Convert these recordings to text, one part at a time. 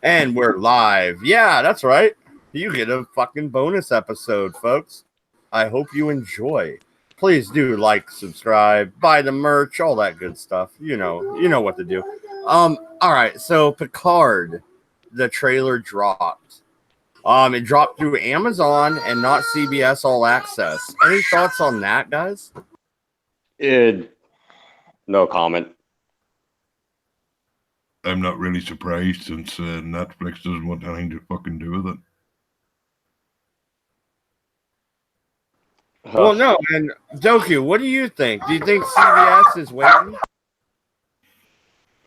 And we're live. Yeah, that's right. You get a fucking bonus episode, folks. I hope you enjoy. Please do like, subscribe, buy the merch, all that good stuff. You know what to do. All right, so Picard, the trailer dropped. It dropped through Amazon and not CBS All Access. Any thoughts on that, guys? No comment. I'm not really surprised since Netflix doesn't want anything to fucking do with it. Well, no, and Doku, what do you think? Do you think CBS is waiting?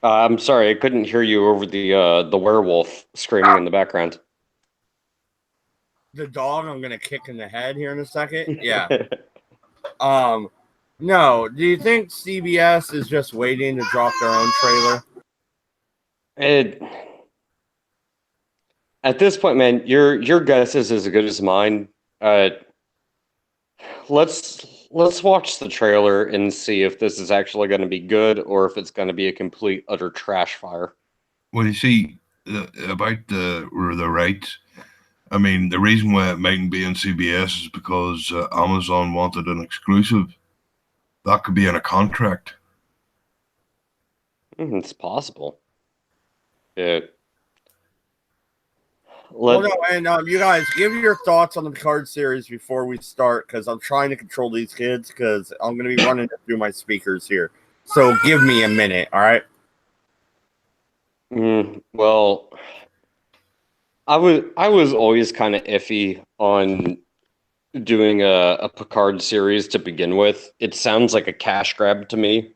I'm sorry, I couldn't hear you over the werewolf screaming in the background. The dog I'm gonna kick in the head here in a second. Yeah. No. Do you think CBS is just waiting to drop their own trailer? At this point, man, your guess is as good as mine. Let's watch the trailer and see if this is actually going to be good or if it's going to be a complete utter trash fire. Well, you see, about the rights, I mean, the reason why it mightn't be on CBS is because Amazon wanted an exclusive. That could be in a contract. It's possible. Well, no, and you guys, give your thoughts on the Picard series before we start, because I'm trying to control these kids, because I'm going to be running it through my speakers here. So give me a minute, all right? Well, I was always kind of iffy on doing a Picard series to begin with. It sounds like a cash grab to me.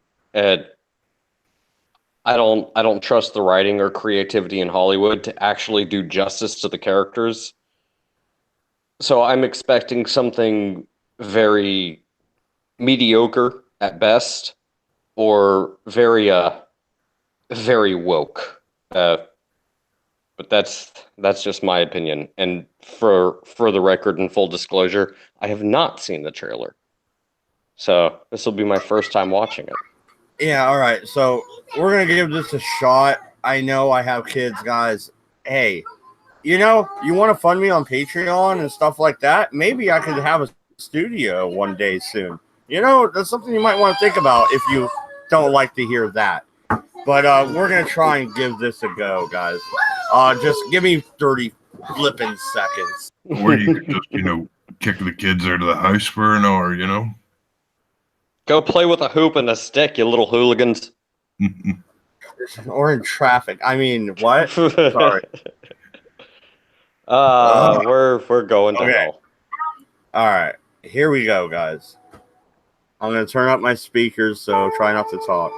I don't trust the writing or creativity in Hollywood to actually do justice to the characters. So I'm expecting something very mediocre at best, or very woke. But that's just my opinion. And for the record and full disclosure, I have not seen the trailer. So this will be my first time watching it. Yeah, all right. So we're going to give this a shot. I know I have kids, guys. Hey, you want to fund me on Patreon and stuff like that? Maybe I could have a studio one day soon. That's something you might want to think about if you don't like to hear that. But we're going to try and give this a go, guys. Just give me 30 flipping seconds. Or you could just, kick the kids out of the house for an hour, Go play with a hoop and a stick, you little hooligans. Or in traffic. I mean, what? Sorry. We're going to hell. All right. Here we go, guys. I'm going to turn up my speakers, so try not to talk.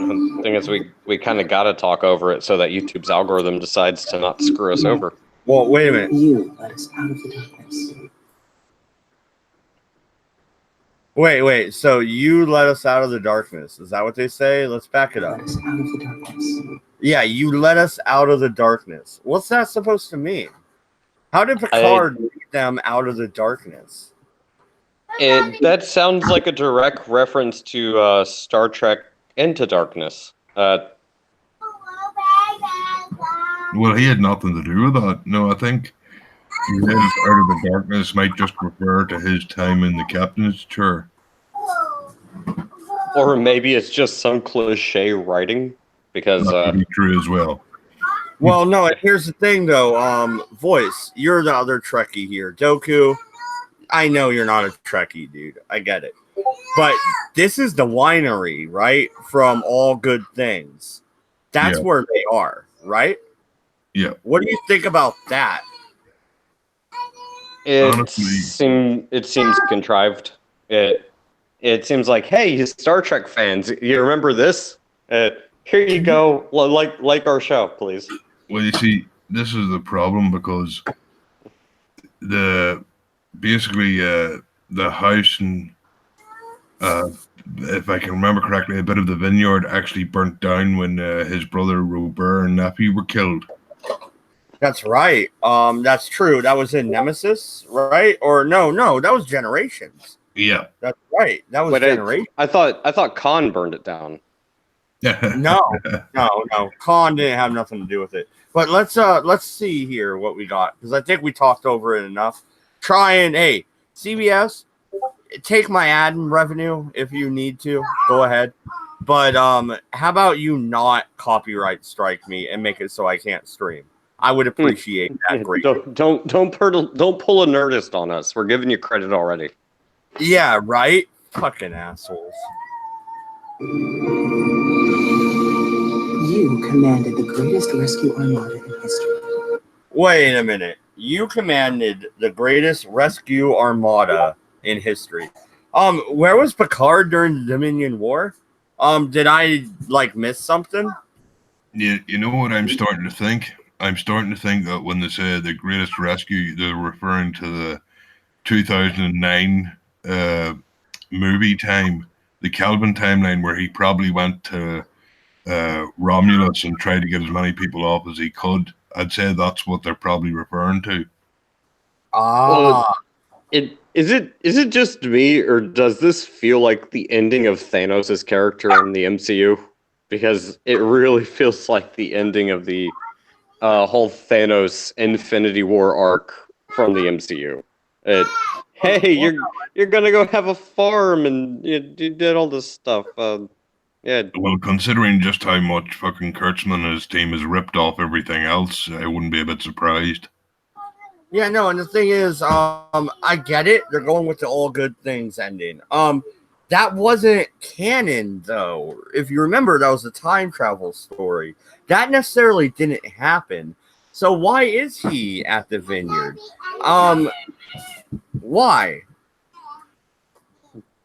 The thing is, we kind of got to talk over it so that YouTube's algorithm decides to not screw us over. Well, wait a minute. You let us out of the darkness. Wait. So you let us out of the darkness. Is that what they say? Let's back it up. Let us out of the darkness. Yeah, you let us out of the darkness. What's that supposed to mean? How did Picard lead them out of the darkness? That sounds like a direct reference to Star Trek Into Darkness. Well, he had nothing to do with that. No, I think he led us out of the darkness might just refer to his time in the captain's chair. Or maybe it's just some cliche writing, because that could be true as well. Well, no, here's the thing, though. Voice, you're the other Trekkie here. Doku, I know you're not a Trekkie, dude. I get it. But this is the winery, right? From All Good Things. That's where they are, right? Yeah. What do you think about that? It seems contrived. It seems like, hey, Star Trek fans, you remember this? Here you go, like our show, please. Well, you see, this is the problem because the house and if I can remember correctly, a bit of the vineyard actually burnt down when his brother Robert and Nappy were killed. That's right. That's true. That was in Nemesis, right? Or no, that was Generations. Yeah, that's right. That was Generations. I thought Khan burned it down. No, no. Khan didn't have nothing to do with it. But let's see here what we got, because I think we talked over it enough. Hey, CBS, take my ad revenue if you need to. Go ahead. But how about you not copyright strike me and make it so I can't stream? I would appreciate that greatly. Don't pull a Nerdist on us. We're giving you credit already. Yeah, right? Fucking assholes. You commanded the greatest rescue armada in history. Wait a minute. You commanded the greatest rescue armada in history. Where was Picard during the Dominion War? Did I miss something? Yeah, you know what I'm starting to think? I'm starting to think that when they say the greatest rescue, they're referring to the 2009 movie time, the Kelvin timeline, where he probably went to Romulus and tried to get as many people off as he could. I'd say that's what they're probably referring to. Is it just me, or does this feel like the ending of Thanos' character in the MCU? Because it really feels like the ending of the whole Thanos Infinity War arc from the MCU. Hey, you're gonna go have a farm and you did all this stuff. Yeah. Well, considering just how much fucking Kurtzman and his team has ripped off everything else, I wouldn't be a bit surprised. Yeah, no, and the thing is, I get it. They're going with the all good things ending. That wasn't canon, though. If you remember, that was a time travel story. That necessarily didn't happen. So why is he at the vineyard? Why?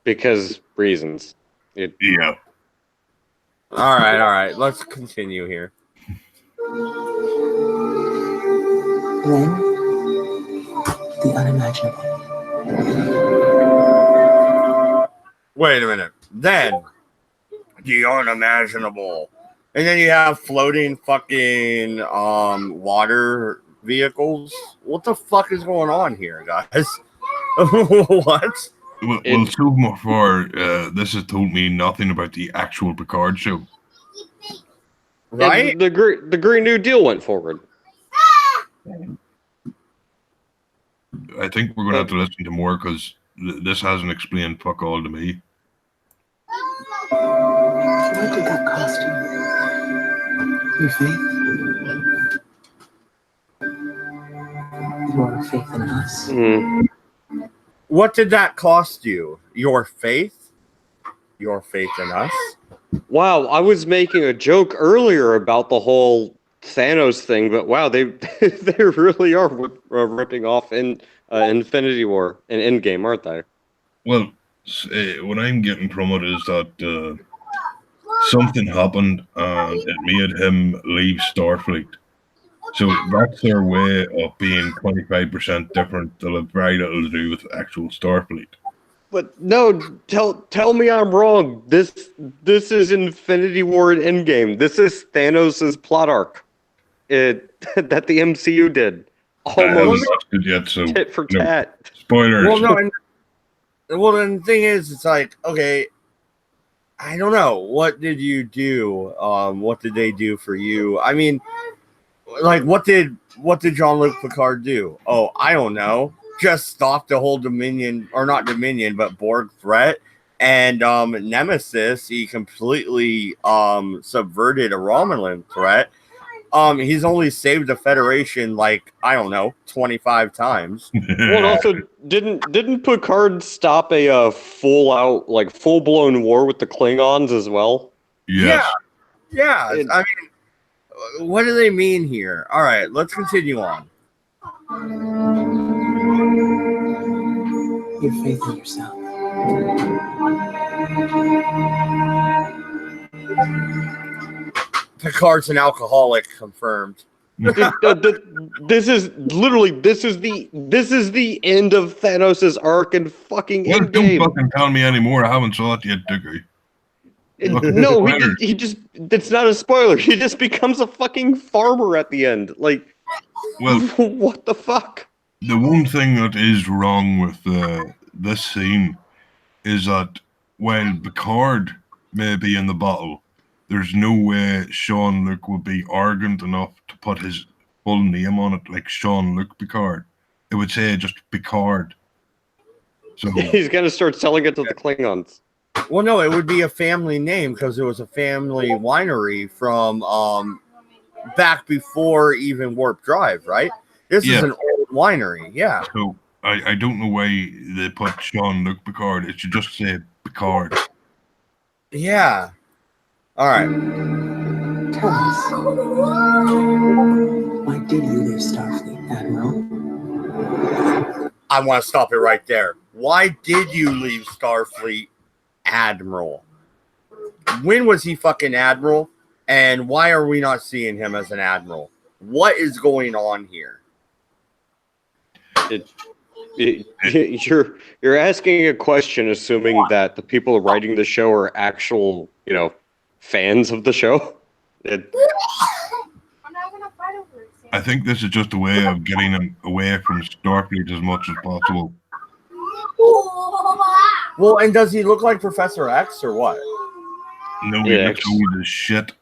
Because reasons. Yeah. All right. Let's continue here. Then, the unimaginable. Wait a minute. Then, the unimaginable. And then you have floating fucking water vehicles. What the fuck is going on here, guys? What? Well, so far, this has told me nothing about the actual Picard show. Right? The Green New Deal went forward. I think we're going to have to listen to more, because this hasn't explained fuck all to me. What did that cost you? Your faith? Your faith in us? What did that cost you? Your faith? Your faith in us? Wow, I was making a joke earlier about the whole Thanos thing, but wow, they they really are ripping off in Infinity War and Endgame, aren't they? Well, what I'm getting from it is that something happened and it made him leave Starfleet. So that's their way of being 25% different. They'll have very little to do with actual Starfleet. But no, tell me I'm wrong. This is Infinity War and Endgame. This is Thanos' plot arc. That the MCU did. Almost Yet, so, tit for tat. Spoilers. Well, no, and the thing is, it's like, okay, I don't know. What did you do? What did they do for you? I mean, like, what did Jean-Luc Picard do? Oh, I don't know. Just stop the whole Dominion, or not Dominion, but Borg threat. And Nemesis, he completely subverted a Romulan threat. He's only saved the Federation, like, I don't know, 25 times. Well, also, didn't Picard stop a full-blown war with the Klingons as well? Yes. Yeah. I mean, what do they mean here? All right, let's continue on. Your faith in yourself. Picard's an alcoholic, confirmed. This is the end of Thanos' arc in fucking Well, Endgame. don't fucking tell me anymore. I haven't saw it yet, Dickie. No, he just it's not a spoiler. He just becomes a fucking farmer at the end. Like, well, what the fuck? The one thing that is wrong with this scene is that while Picard may be in the battle, there's no way Sean Luke would be arrogant enough to put his full name on it, like Sean Luke Picard. It would say just Picard. So He's gonna start selling it to the Klingons. Well, no, it would be a family name because it was a family winery from back before even Warp Drive, right? This is an old winery, yeah. So I don't know why they put Sean Luke Picard. It should just say Picard. Yeah. All right. Tell us, why did you leave Starfleet, Admiral? I want to stop it right there. Why did you leave Starfleet, Admiral? When was he fucking Admiral? And why are we not seeing him as an Admiral? What is going on here? You're asking a question assuming that the people writing the show are actual, fans of the show. I think this is just a way of getting him away from Starfleet as much as possible. Well, and does he look like Professor X or what? No, he looks old as shit.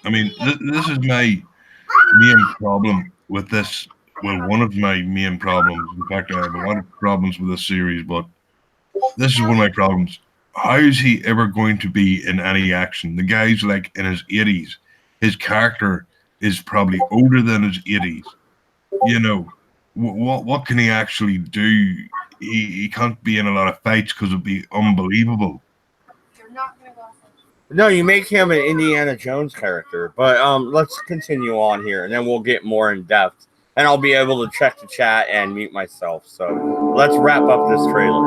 I mean, this is my main problem with this. Well, one of my main problems. In fact, I have a lot of problems with this series, but this is one of my problems. How is he ever going to be in any action? The guy's like in his 80s. His character is probably older than his 80s. What can he actually do? He can't be in a lot of fights because it'd be unbelievable. No, you make him an Indiana Jones character. But let's continue on here, and then we'll get more in depth. And I'll be able to check the chat and mute myself. So let's wrap up this trailer.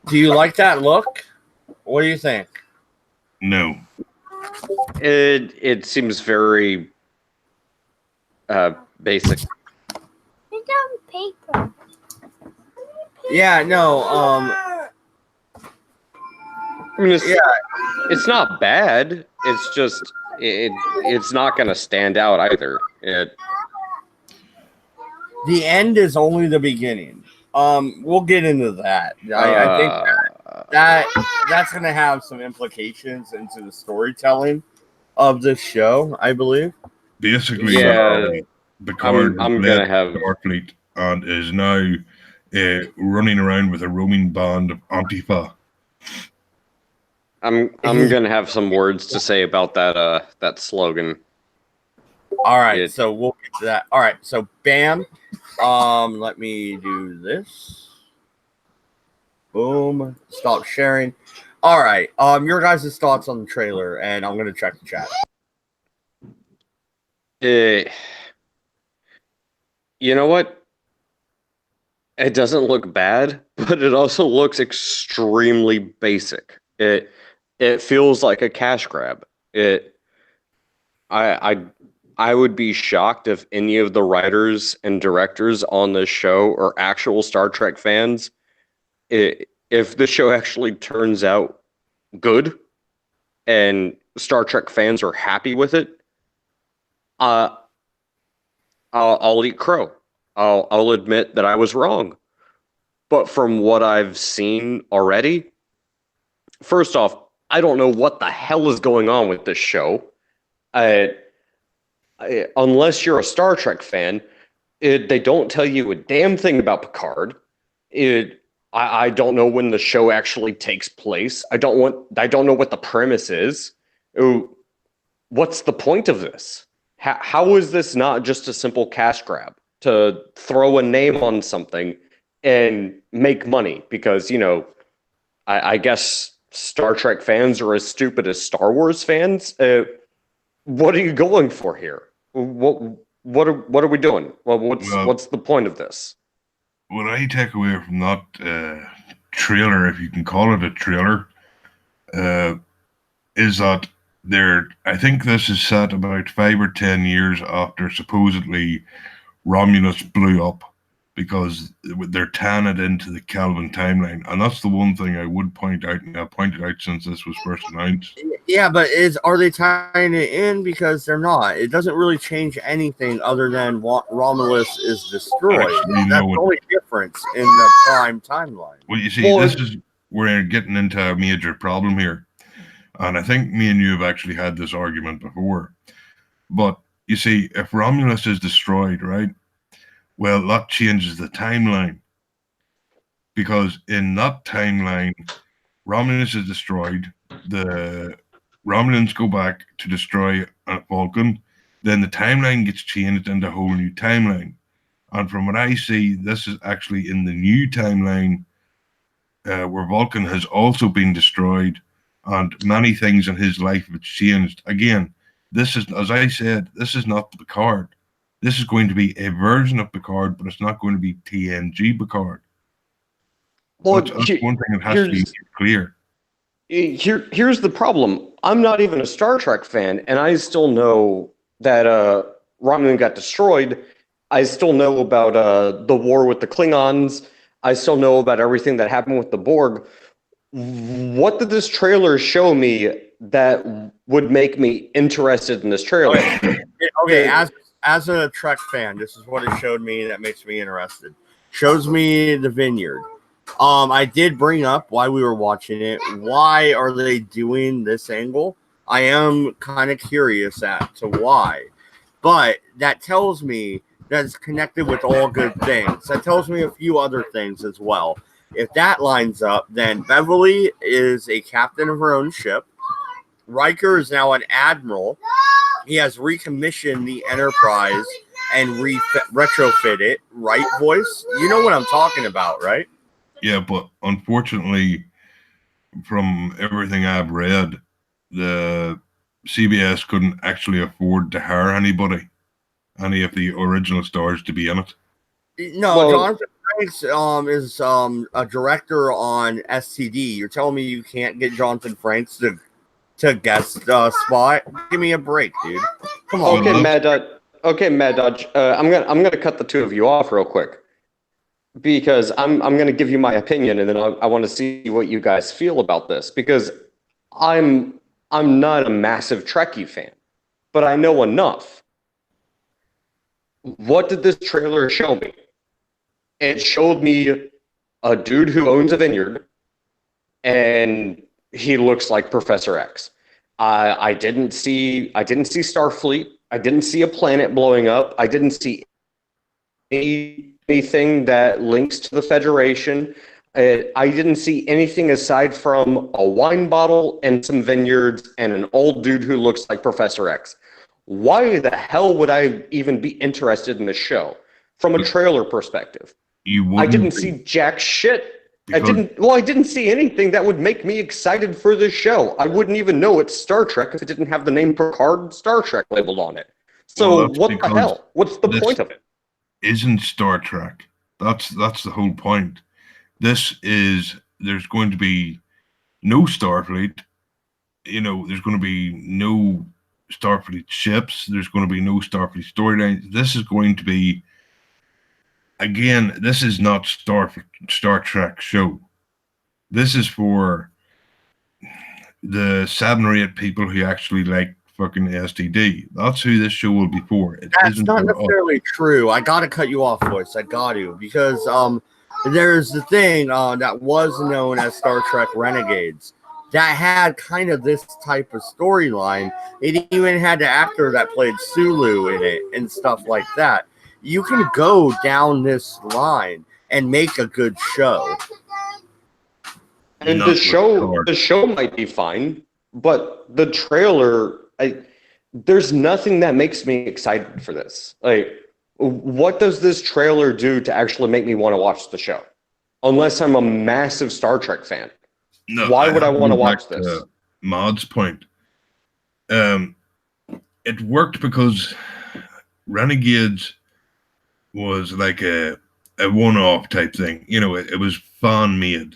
Do you like that look? What do you think? No. It seems very basic. It's on paper. Yeah, no. I mean, it's not bad. It's just it's not going to stand out either. The end is only the beginning. We'll get into that. I think that's going to have some implications into the storytelling of this show, I believe. Basically, Picard I'm gonna have Starfleet and is now running around with a roaming band of Antifa. I'm gonna have some words to say about that slogan. All right, so we'll get to that. All right, so bam. Let me do this. Boom. Stop sharing. All right. Your guys' thoughts on the trailer, and I'm gonna check the chat. You know what? It doesn't look bad, but it also looks extremely basic. It feels like a cash grab. I would be shocked if any of the writers and directors on this show are actual Star Trek fans. If the show actually turns out good and Star Trek fans are happy with it, I'll eat crow. I'll admit that I was wrong. But from what I've seen already, first off, I don't know what the hell is going on with this show. Unless you're a Star Trek fan, they don't tell you a damn thing about Picard. I don't know when the show actually takes place. I don't know what the premise is. What's the point of this? How is this not just a simple cash grab to throw a name on something and make money? Because, I guess Star Trek fans are as stupid as Star Wars fans. What are you going for here? What are we doing? Well, what's the point of this? What I take away from that trailer, if you can call it a trailer, is that I think this is set about 5 or 10 years after supposedly Romulus blew up, because they're tying it into the Kelvin timeline. And that's the one thing I would point out, and I pointed out since this was first announced. Yeah, but are they tying it in? Because they're not. It doesn't really change anything other than Romulus is destroyed. Actually, That's no, the only difference in the Prime timeline. well, you see, Well, this is we're getting into a major problem here, and I think me and you have actually had this argument before. But you see, if Romulus is destroyed, right? Well, that changes the timeline, because in that timeline, Romulus is destroyed. The Romulans go back to destroy Vulcan. Then the timeline gets changed into a whole new timeline. And from what I see, this is actually in the new timeline where Vulcan has also been destroyed, and many things in his life have changed. Again, this is, as I said, this is not Picard. This is going to be a version of Picard, but it's not going to be TNG Picard. well, That's one thing that has to be clear. Here's the problem. I'm not even a Star Trek fan, and I still know that Romulan got destroyed. I still know about the war with the Klingons. I still know about everything that happened with the Borg. What did this trailer show me that would make me interested in this trailer? Okay, as a Trek fan, this is what it showed me that makes me interested. Shows me the vineyard. I did bring up why we were watching it. Why are they doing this angle? I am kind of curious as to why. But that tells me that it's connected with all good things. That tells me a few other things as well. If that lines up, then Beverly is a captain of her own ship. Riker is now an admiral. He has recommissioned the Enterprise and retrofit it. Right, voice? You know what I'm talking about, right? Yeah, but unfortunately, from everything I've read, the CBS couldn't actually afford to hire any of the original stars to be in it. No, Well, Jonathan Frakes is a director on STD. You're telling me you can't get Jonathan Frakes to guest spot? Give me a break, dude. Come on. Okay, Mad Dodge. Mad Dodge. I'm gonna cut the two of you off real quick, because I'm gonna give you my opinion, and then I want to see what you guys feel about this, because I'm not a massive Trekkie fan, but I know enough. What did this trailer show me? It showed me a dude who owns a vineyard, and he looks like Professor X. I didn't see Starfleet. I didn't see a planet blowing up. I didn't see anything that links to the Federation. I didn't see anything aside from a wine bottle and some vineyards and an old dude who looks like Professor X. Why the hell would I even be interested in this show from a trailer perspective? I didn't see jack shit. I didn't see anything that would make me excited for this show. I wouldn't even know it's Star Trek if it didn't have the name Picard Star Trek labeled on it. So what the hell? What's the point of it? Isn't Star Trek. That's the whole point. There's going to be no Starfleet. There's going to be no Starfleet ships. There's going to be no Starfleet storylines. This is going to be, again, this is not Star Trek show. This is for the 7 or 8 people who actually like fucking STD. That's who this show will be for. That's not necessarily true. I gotta cut you off, voice. I got to, because there's the thing that was known as Star Trek Renegades that had kind of this type of storyline. It even had the actor that played Sulu in it and stuff like that. You can go down this line and make a good show. And the show might be fine, but the trailer, there's nothing that makes me excited for this. Like, what does this trailer do to actually make me want to watch the show? Unless I'm a massive Star Trek fan. No, why would I want to watch this? Maud's point. It worked because Renegades was like a one-off type thing. It was fan-made.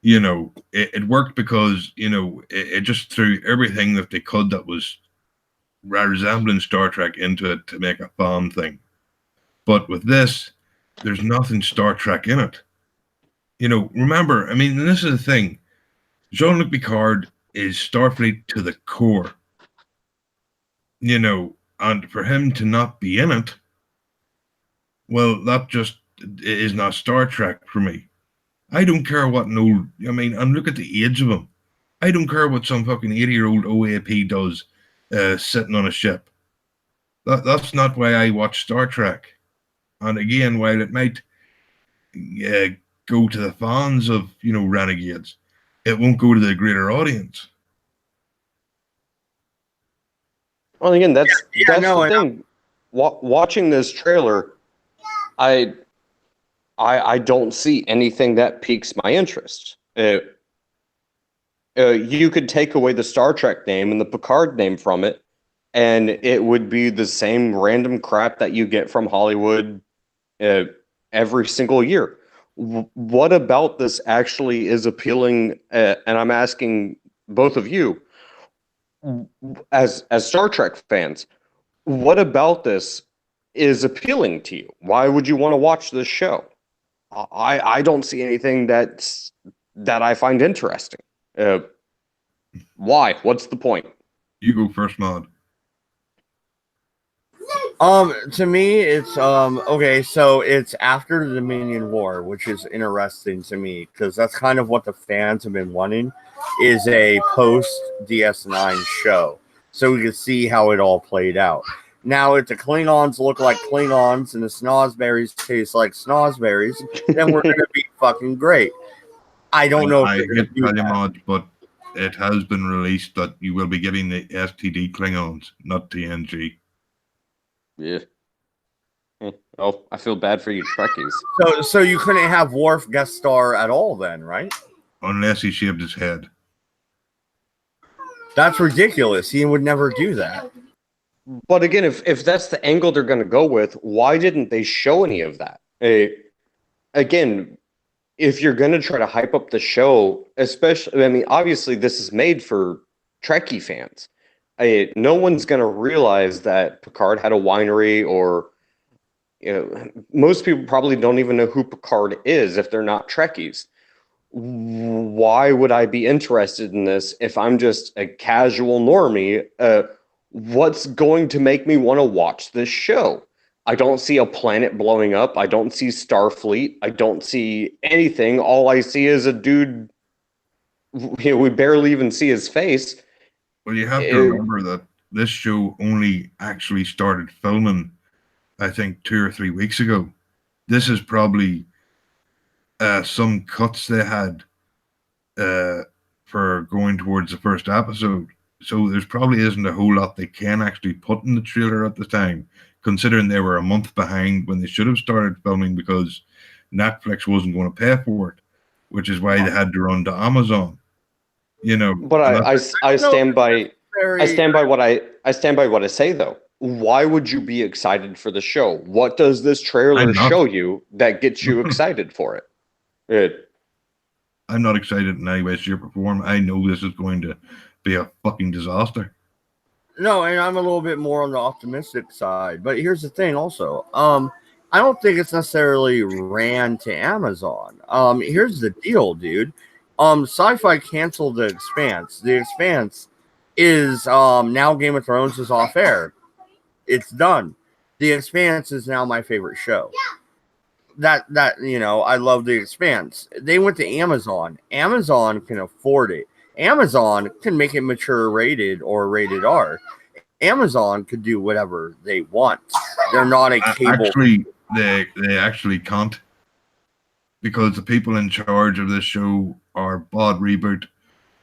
It worked because, it just threw everything that they could that was resembling Star Trek into it to make a fan thing. But with this, there's nothing Star Trek in it. Remember, this is the thing. Jean-Luc Picard, is Starfleet to the core. You know, and for him to not be in it, well, that just is not Star Trek for me. I don't care what an old, I mean, and look at the age of him. I don't care what some fucking 80-year-old OAP does sitting on a ship. That's not why I watch Star Trek. And again, while it might go to the fans of, you know, Renegades, it won't go to the greater audience. Well, again, that's no, the thing. Watching this trailer, I don't see anything that piques my interest. You could take away the Star Trek name and the Picard name from it, and it would be the same random crap that you get from Hollywood every single year. What about this actually is appealing? And I'm asking both of you, as Star Trek fans, what about this is appealing to you? Why would you want to watch this show? I don't see anything that I find interesting. Why? What's the point? You go first, Maud. To me, it's okay. So it's after the Dominion War, which is interesting to me because that's kind of what the fans have been wanting, is a post DS9 show, so we can see how it all played out. Now, if the Klingons look like Klingons and the snozberries taste like snozberries, then we're gonna be fucking great. I don't know. I hate to tell you, Maud, but it has been released that you will be getting the STD Klingons, not TNG. Yeah. Oh, I feel bad for you Trekkies. So you couldn't have Worf guest star at all then, right? Unless he shaved his head. That's ridiculous. He would never do that. But again, if that's the angle they're going to go with, why didn't they show any of that? Again, if you're going to try to hype up the show, especially, I mean, obviously this is made for Trekkie fans. No one's going to realize that Picard had a winery, or most people probably don't even know who Picard is if they're not Trekkies. Why would I be interested in this if I'm just a casual normie? What's going to make me want to watch this show? I don't see a planet blowing up. I don't see Starfleet. I don't see anything. All I see is a dude. We barely even see his face. Well, you have to remember that this show only actually started filming, I think, 2 or 3 weeks ago. This is probably some cuts they had for going towards the first episode. So there's probably isn't a whole lot they can actually put in the trailer at the time, considering they were a month behind when they should have started filming because Netflix wasn't going to pay for it, which is why they had to run to Amazon. But I stand by what I say though. Why would you be excited for the show? What does this trailer show you that gets you excited for it? I'm not excited in any way, shape, or form. I know this is going to be a fucking disaster. No, and I'm a little bit more on the optimistic side. But here's the thing also. I don't think it's necessarily ran to Amazon. Here's the deal, dude. Sci-Fi canceled The Expanse. The Expanse is now Game of Thrones is off air. It's done. The Expanse is now my favorite show. That I love The Expanse. They went to Amazon. Amazon can afford it. Amazon can make it mature rated or rated R. Amazon could do whatever they want. They're not a cable. Actually, they actually can't, because the people in charge of this show are Bod Reboot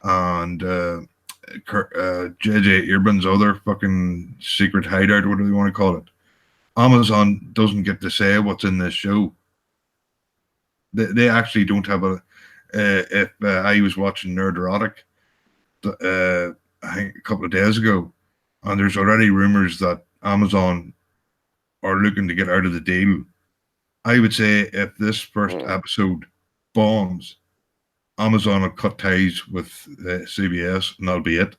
and J.J. Abrams' other fucking secret hideout, whatever you want to call it. Amazon doesn't get to say what's in this show. They actually don't have a. If I was watching Nerderotic, I think a couple of days ago, and there's already rumors that Amazon are looking to get out of the deal. I would say if this first episode bombs, Amazon will cut ties with CBS, and that'll be it.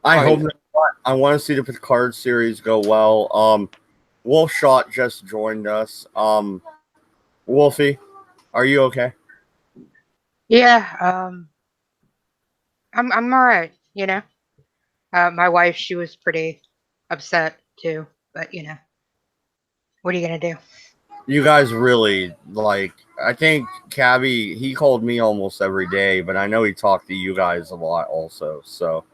I hope not. I want to see the Picard series go well. Wolfshot just joined us. Wolfie, are you okay? Yeah. I'm all right. My wife, she was pretty upset too, but what are you gonna do? You guys really like. I think Cabby, he called me almost every day, but I know he talked to you guys a lot also. So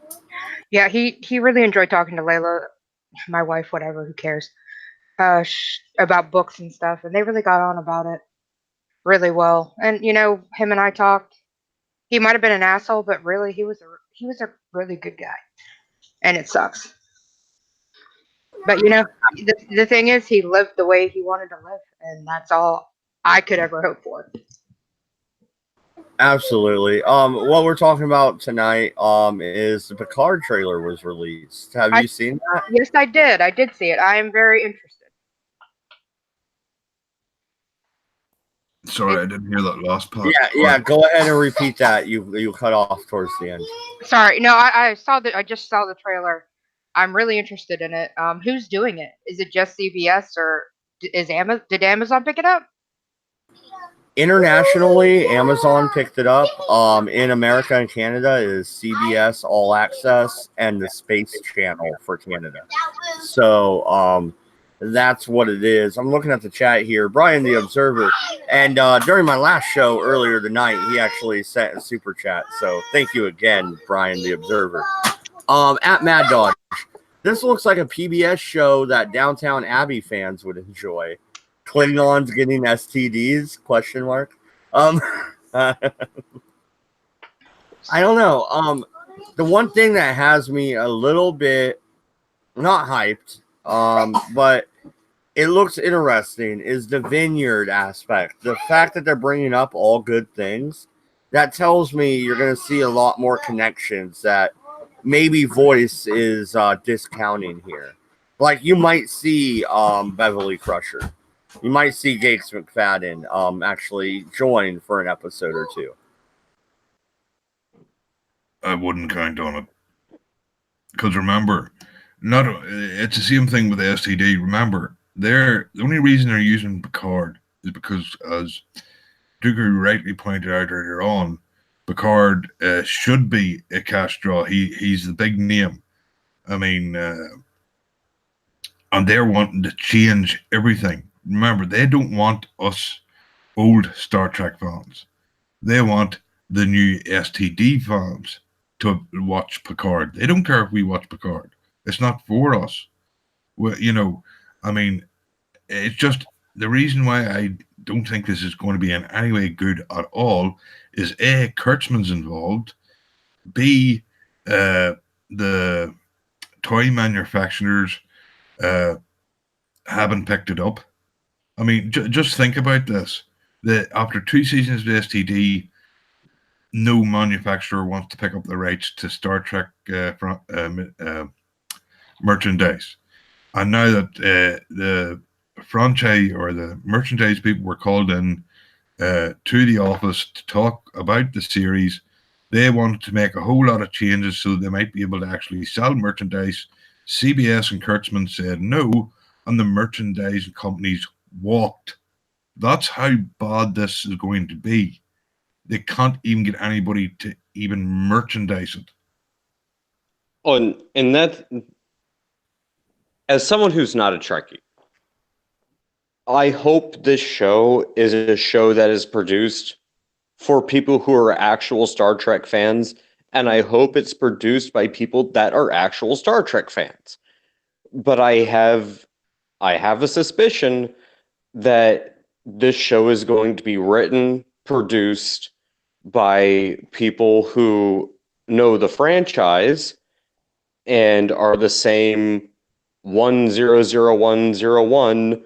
Yeah, he really enjoyed talking to Layla, my wife, whatever, who cares, about books and stuff, and they really got on about it really well. And him and I talked. He might have been an asshole, but really, he was a really good guy, and it sucks. But the thing is, he lived the way he wanted to live, and that's all I could ever hope for. absolutely. What we're talking about tonight, is the Picard trailer was released. Have I you seen that? Yes, I did. I did see it. I am very interested. Sorry, I didn't hear that last part. Yeah. Go ahead and repeat that. You cut off towards the end. Sorry, no, I saw I just saw the trailer. I'm really interested in it. Who's doing it? Is it just CBS or did Amazon pick it up? Internationally, Amazon picked it up. In America and Canada is CBS All Access and the Space Channel for Canada. So that's what it is. I'm looking at the chat here. Brian the Observer, and during my last show earlier tonight, he actually sent a super chat. So thank you again, Brian the Observer. At Mad Dog, this looks like a PBS show that Downtown Abbey fans would enjoy. Klingons getting STDs? Question mark. I don't know. The one thing that has me a little bit not hyped, but it looks interesting is the vineyard aspect. The fact that they're bringing up all good things, that tells me you're going to see a lot more connections that maybe Voice is discounting here. Like you might see Beverly Crusher. You might see Gates McFadden actually join for an episode or two. I wouldn't count on it. Because remember, it's the same thing with the STD. Remember, the only reason they're using Picard is because, as Dooku rightly pointed out earlier on, Picard should be a cash draw. He's the big name. I mean, and they're wanting to change everything. Remember, they don't want us old Star Trek fans. They want the new STD fans to watch Picard. They don't care if we watch Picard. It's not for us. Well, I mean, it's just the reason why I don't think this is going to be in any way good at all is A, Kurtzman's involved, B, the toy manufacturers haven't picked it up. I mean, just think about this. After 2 seasons of STD, no manufacturer wants to pick up the rights to Star Trek merchandise. And now that the franchise or the merchandise people were called in to the office to talk about the series, they wanted to make a whole lot of changes so they might be able to actually sell merchandise. CBS and Kurtzman said no, and the merchandising companies walked. That's how bad this is going to be. They can't even get anybody to even merchandise it. Oh, and that, as someone who's not a Trekkie, I hope this show is a show that is produced for people who are actual Star Trek fans, and I hope it's produced by people that are actual Star Trek fans. But I have a suspicion that this show is going to be written, produced by people who know the franchise and are the same 100101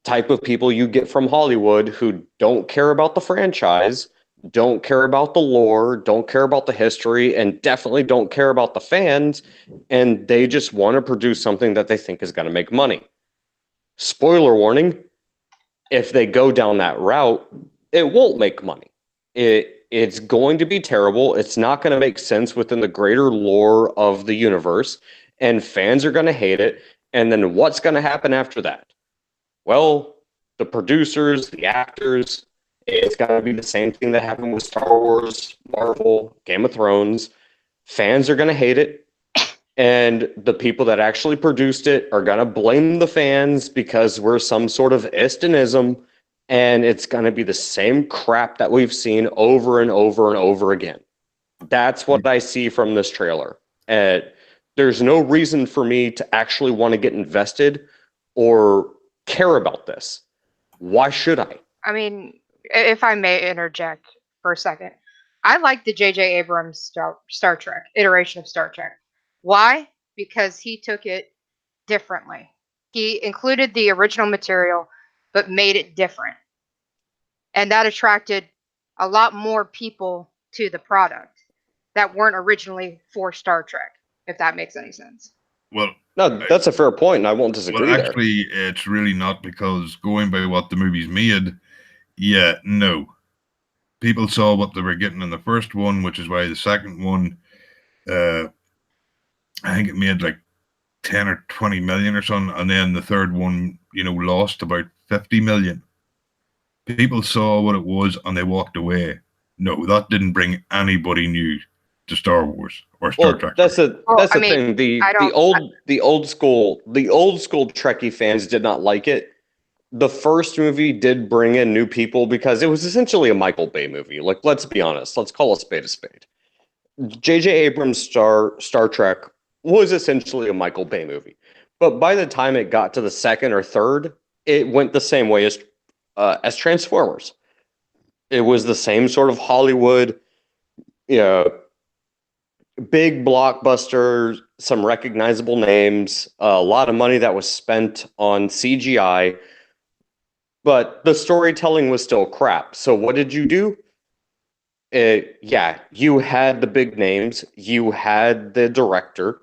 type of people you get from Hollywood who don't care about the franchise, don't care about the lore, don't care about the history, and definitely don't care about the fans, and they just want to produce something that they think is going to make money. Spoiler warning, if they go down that route, it won't make money. It's going to be terrible. It's not going to make sense within the greater lore of the universe, and fans are going to hate it. And then what's going to happen after that? Well, the producers, the actors, It's going to be the same thing that happened with Star Wars, Marvel, Game of Thrones. Fans are going to hate it. And the people that actually produced it are going to blame the fans because we're some sort of istanism. And it's going to be the same crap that we've seen over and over and over again. That's what I see from this trailer. There's no reason for me to actually want to get invested or care about this. Why should I? I mean, if I may interject for a second, I like the J.J. Abrams Star Trek iteration of Star Trek. Why? Because he took it differently. He included the original material, but made it different. And that attracted a lot more people to the product that weren't originally for Star Trek, if that makes any sense. Well, No, that's a fair point, and I won't disagree well, there. actually, it's really not, because going by what the movie's made, no. People saw what they were getting in the first one, which is why the second one, I think it made like 10 or 20 million or something, and then the third one, lost about 50 million. People saw what it was and they walked away. No, that didn't bring anybody new to Star Wars or Star Trek. That's the thing. The old school Trekkie fans did not like it. The first movie did bring in new people because it was essentially a Michael Bay movie. Like, let's be honest. Let's call a spade a spade. J.J. Abrams' Star Trek was essentially a Michael Bay movie. But by the time it got to the second or third, it went the same way as Transformers. It was the same sort of Hollywood, big blockbuster, some recognizable names, a lot of money that was spent on CGI, but the storytelling was still crap. So what did you do? You had the big names, you had the director,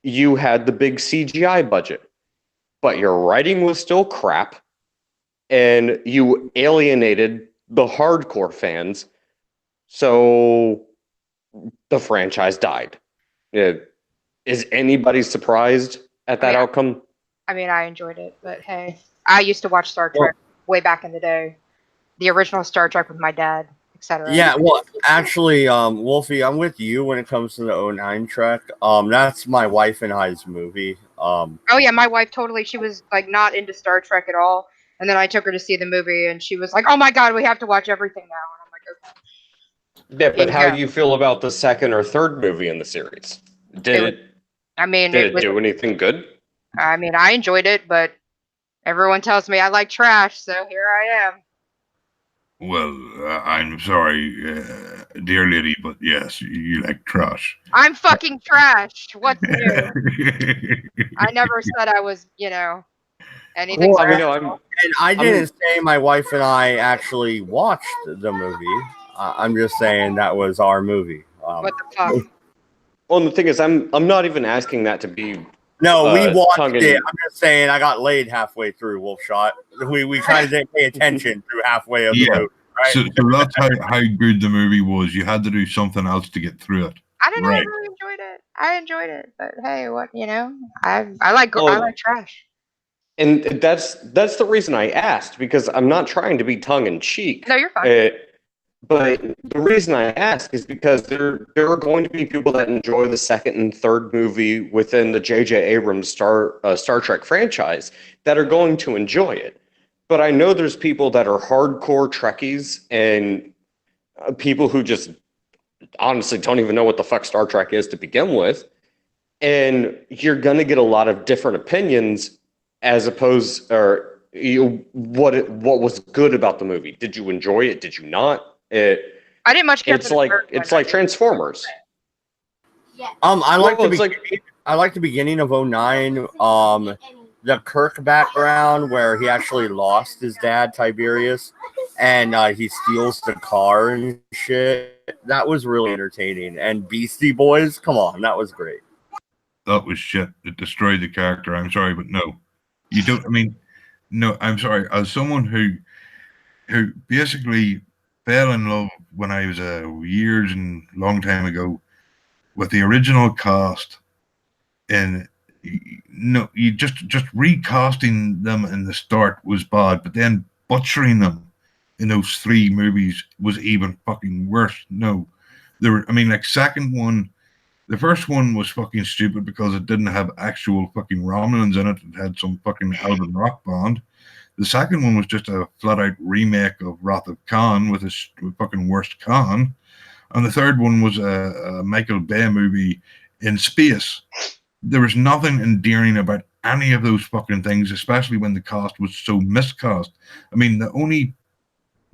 you had the big CGI budget, but your writing was still crap, and you alienated the hardcore fans, so the franchise died. Is anybody surprised at that outcome? I mean, I enjoyed it, but hey, I used to watch Star Trek way back in the day. The original Star Trek with my dad, etc. Yeah, well, actually, Wolfie, I'm with you when it comes to the '09 Trek. That's my wife and I's movie. Oh yeah, my wife she was like not into Star Trek at all, and then I took her to see the movie, and she was like, "Oh my god, we have to watch everything now." And I'm like, "Okay." Yeah, but how do you feel about the second or third movie in the series? Did it do anything good? I mean, I enjoyed it, but everyone tells me I like trash, so here I am. Well, I'm sorry, dear lady, but yes, you like trash. I'm fucking trash. What's new? I never said I was, anything. Well, trash. I didn't say my wife and I actually watched the movie. I'm just saying that was our movie. What the fuck? Well, the thing is, I'm not even asking that to be. No, we watched it. I'm just saying I got laid halfway through Wolfshot. We kind of didn't pay attention through halfway of the movie, right? So that's how good the movie was. You had to do something else to get through it. I don't know. I really enjoyed it. I enjoyed it, but hey, what I like trash. And that's the reason I asked, because I'm not trying to be tongue in cheek. No, you're fine. But the reason I ask is because there are going to be people that enjoy the second and third movie within the J.J. Abrams Star Trek franchise that are going to enjoy it. But I know there's people that are hardcore Trekkies and people who just honestly don't even know what the fuck Star Trek is to begin with. And you're going to get a lot of different opinions as opposed, or what was good about the movie. Did you enjoy it? Did you not? I didn't much care. It's like Transformers. Yeah. I like the beginning of '09. The Kirk background where he actually lost his dad Tiberius, and he steals the car and shit. That was really entertaining. And Beastie Boys, come on, that was great. That was shit. It destroyed the character. I'm sorry, but no, you don't. I mean, no, I'm sorry. As someone who basically fell in love when I was years and long time ago with the original cast, and you just recasting them in the start was bad, but then butchering them in those 3 movies was even fucking worse. No, there were. I mean, like second one, the first one was fucking stupid because it didn't have actual fucking Romulans in it. It had some fucking Elven rock band. The second one was just a flat out remake of Wrath of Khan with his fucking worst Khan. And the third one was a Michael Bay movie in space. There was nothing endearing about any of those fucking things, especially when the cast was so miscast. I mean, the only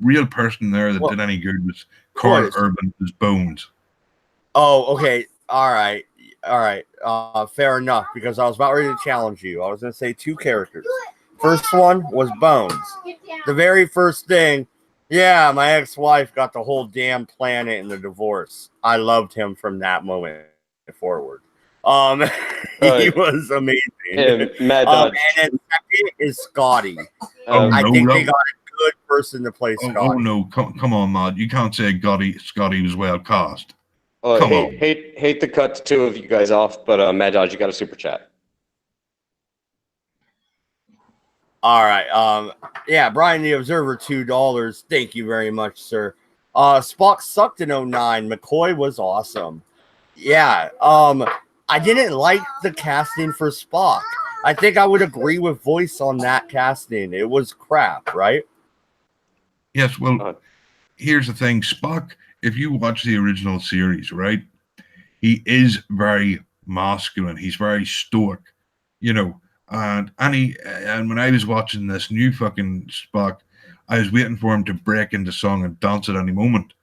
real person there that did any good was Carl Urban, his Bones. Oh, okay. All right. Fair enough, because I was about ready to challenge you. I was going to say 2 characters. First one was Bones. The very first thing, yeah, my ex-wife got the whole damn planet in the divorce. I loved him from that moment forward. He was amazing. Mad Dodge. And then second is Scotty. I think they got a good person to play Scotty. Oh no, come on, Matt. You can't say Scotty was well cast. Hate to cut 2 of you guys off, but Mad Dodge, you got a super chat. All right. Yeah, Brian the Observer, $2. Thank you very much, sir. Spock sucked in 09. McCoy was awesome. Yeah. I didn't like the casting for Spock. I think I would agree with Voice on that casting. It was crap, right? Yes, well, here's the thing. Spock, if you watch the original series, right, he is very masculine. He's very stoic, you know. And when I was watching this new fucking Spock, I was waiting for him to break into song and dance at any moment.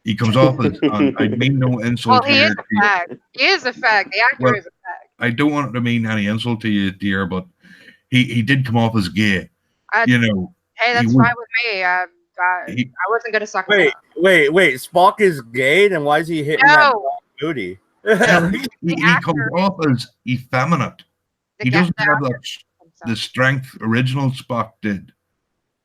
He comes off as, and I mean no insult. Well, he is a fag. He is a fag. The actor is a fag. I don't want to mean any insult to you, dear, but he did come off as gay. You know. Hey, that's fine with me. I wasn't gonna suck. Wait. Spock is gay, then why is he hitting that booty? he comes off as effeminate. He doesn't have the strength original Spock did.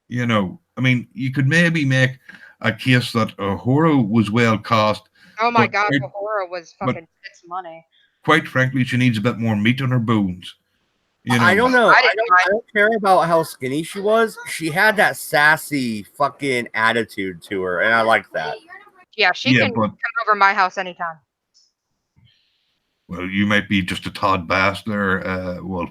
You know, I mean, you could maybe make a case that Uhura was well cast. Oh my God, Uhura was fucking tits money. Quite frankly, she needs a bit more meat on her bones. You know? I don't know. I don't care about how skinny she was. She had that sassy fucking attitude to her, and I like that. Yeah, she can come over my house anytime. Well, you might be just a Todd Bass there, Wolf.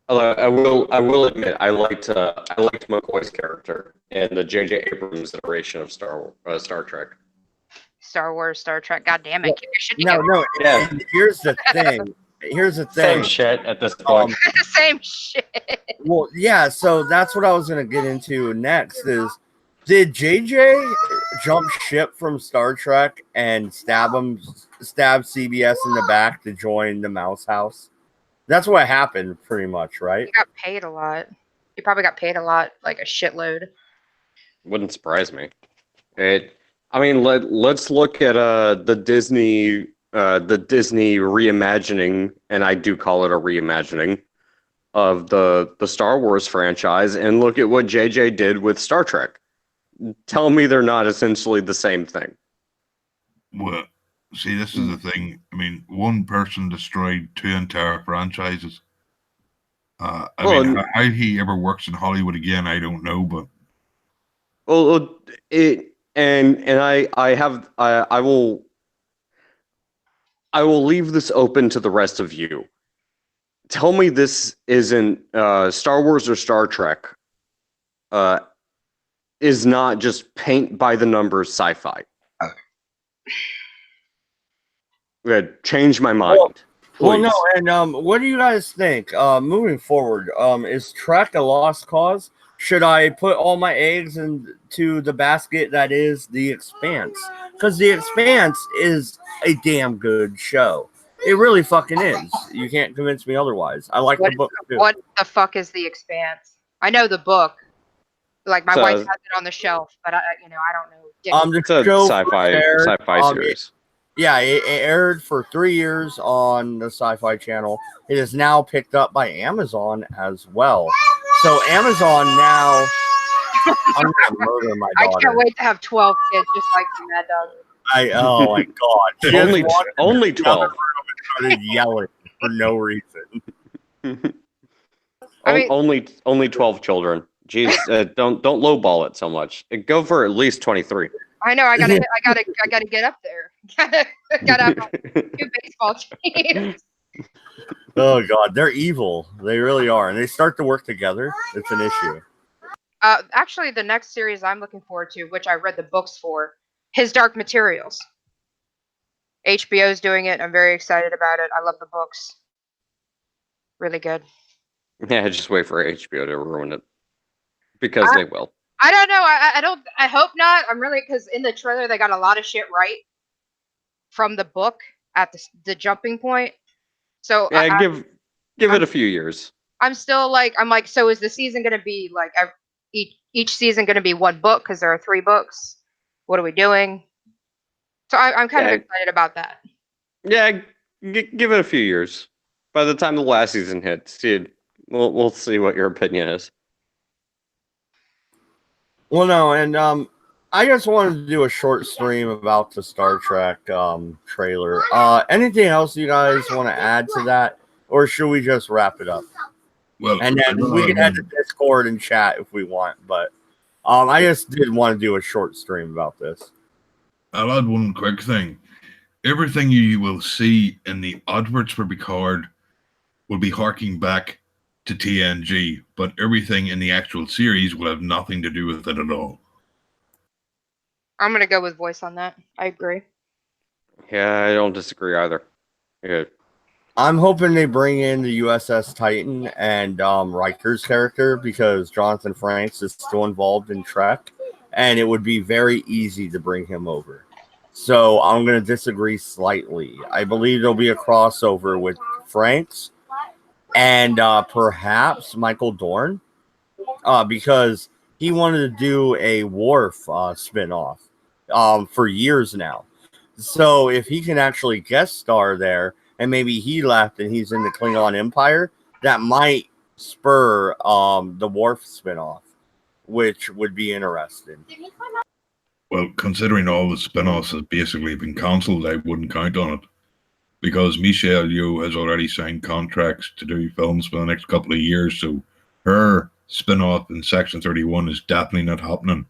Although I will admit I liked McCoy's character in the J.J. Abrams iteration of Star Trek. Star Wars, Star Trek. God damn it! No. Yeah. Here's the thing. Same shit at this point. The same shit. Well, yeah. So that's what I was gonna get into next. Did JJ jump ship from Star Trek and stab CBS in the back to join the Mouse House? That's what happened, pretty much, right? He got paid a lot. He probably got paid a lot, like a shitload. Wouldn't surprise me. Let's look at the Disney reimagining, and I do call it a reimagining of the Star Wars franchise, and look at what JJ did with Star Trek. Tell me they're not essentially the same thing. Well, see, this is the thing. I mean, one person destroyed 2 entire franchises. How he ever works in Hollywood again, I don't know. But I will leave this open to the rest of you. Tell me this isn't Star Wars or Star Trek. Is not just paint by the numbers sci-fi. Change my mind. Well, no, and what do you guys think? Moving forward, is Trek a lost cause? Should I put all my eggs into the basket that is The Expanse? Because The Expanse is a damn good show. It really fucking is. You can't convince me otherwise. I like the book too. What the fuck is The Expanse? I know the book. Like my wife has it on the shelf, but I don't know. It's a sci-fi series. It aired for 3 years on the Sci-Fi Channel. It is now picked up by Amazon as well. So Amazon now, I'm gonna murder my daughter. I can't wait to have 12 kids just like Mad Dog. Oh my God! Only 12. Started yelling for no reason. Only 12 children. Jeez, don't lowball it so much. Go for at least 23. I know. I gotta get up there. gotta have my 2 baseball teams. Oh God, they're evil. They really are, and they start to work together. It's an issue. Actually, the next series I'm looking forward to, which I read the books for, His Dark Materials. HBO's doing it. I'm very excited about it. I love the books. Really good. Yeah, just wait for HBO to ruin it. Because they will. I don't know. I don't. I hope not. I'm really, because in the trailer they got a lot of shit right from the book at the jumping point. So yeah, give it a few years. I'm still like, so is the season going to be like each season going to be 1 book because there are 3 books? What are we doing? So I'm kind of excited about that. Yeah, give it a few years. By the time the last season hits, dude, we'll see what your opinion is. Well, no, and I just wanted to do a short stream about the Star Trek trailer. Anything else you guys want to add to that, or should we just wrap it up? Well, And then we can head to Discord and chat if we want. But I just did want to do a short stream about this. I'll add one quick thing. Everything you will see in the adverts for Picard will be harking back to TNG, but everything in the actual series will have nothing to do with it at all. I'm going to go with voice on that. I agree. Yeah, I don't disagree either. Yeah. I'm hoping they bring in the USS Titan and Riker's character, because Jonathan Frakes is still involved in Trek, and it would be very easy to bring him over. So I'm going to disagree slightly. I believe there'll be a crossover with Frakes and perhaps Michael Dorn, because he wanted to do a Worf spinoff for years now. So if he can actually guest star there, and maybe he left and he's in the Klingon Empire, that might spur the Worf spinoff, which would be interesting. Well, considering all the spin-offs have basically been cancelled, I wouldn't count on it. Because Michelle Yeoh has already signed contracts to do films for the next couple of years, so her spin-off in Section 31 is definitely not happening.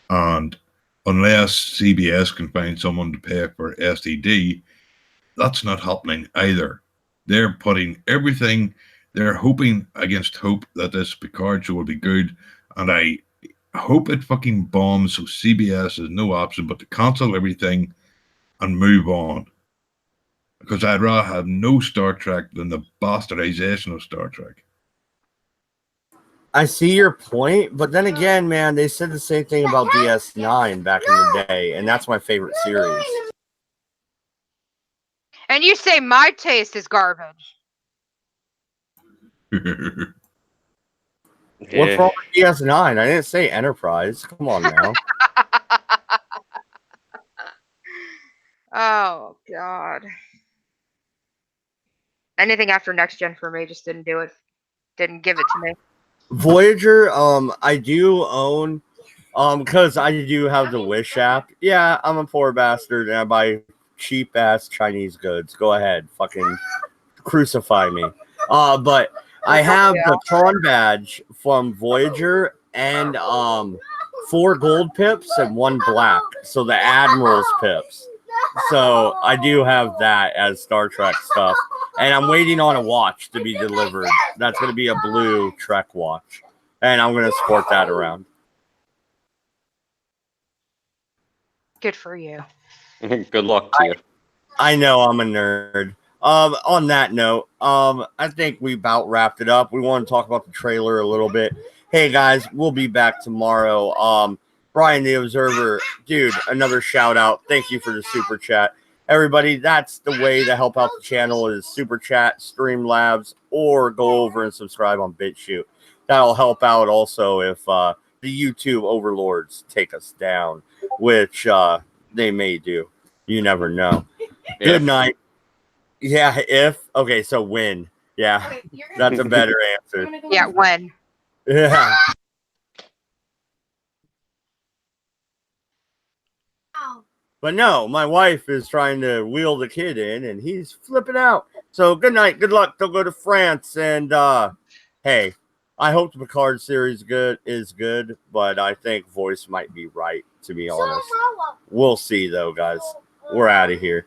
And unless CBS can find someone to pay for STD, that's not happening either. They're putting everything, they're hoping against hope that this Picard show will be good, and I hope it fucking bombs so CBS has no option but to cancel everything and move on. Because I'd rather have no Star Trek than the bastardization of Star Trek. I see your point, but then again, man, they said the same thing about DS9 back in the day, and that's my favorite series. And you say my taste is garbage. What's wrong with DS9? I didn't say Enterprise. Come on now. Oh, God. Anything after Next Gen for me just didn't do it. Didn't give it to me. Voyager, I do own, because I do have the Wish app. Yeah, I'm a poor bastard and I buy cheap ass Chinese goods. Go ahead, fucking crucify me. But I have the Tron badge from Voyager and 4 gold pips and 1 black. So the Admiral's pips. So I do have that as Star Trek stuff. And I'm waiting on a watch to be delivered. That's going to be a blue Trek watch. And I'm going to sport that around. Good for you. Good luck to you. I know I'm a nerd. On that note, I think we about wrapped it up. We want to talk about the trailer a little bit. Hey guys, we'll be back tomorrow. Brian the Observer, dude, another shout out. Thank you for the super chat. Everybody, that's the way to help out the channel is super chat, Streamlabs, or go over and subscribe on BitChute. That'll help out also if the YouTube overlords take us down, which they may do. You never know. Good night. Yeah, if. Okay, so when. Yeah, that's a better answer. Yeah, when. Yeah. But no, my wife is trying to wheel the kid in, and he's flipping out. So good night, good luck. They'll go to France, and hey, I hope the Picard series is good, but I think voice might be right, to be honest. We'll see, though, guys. We're out of here.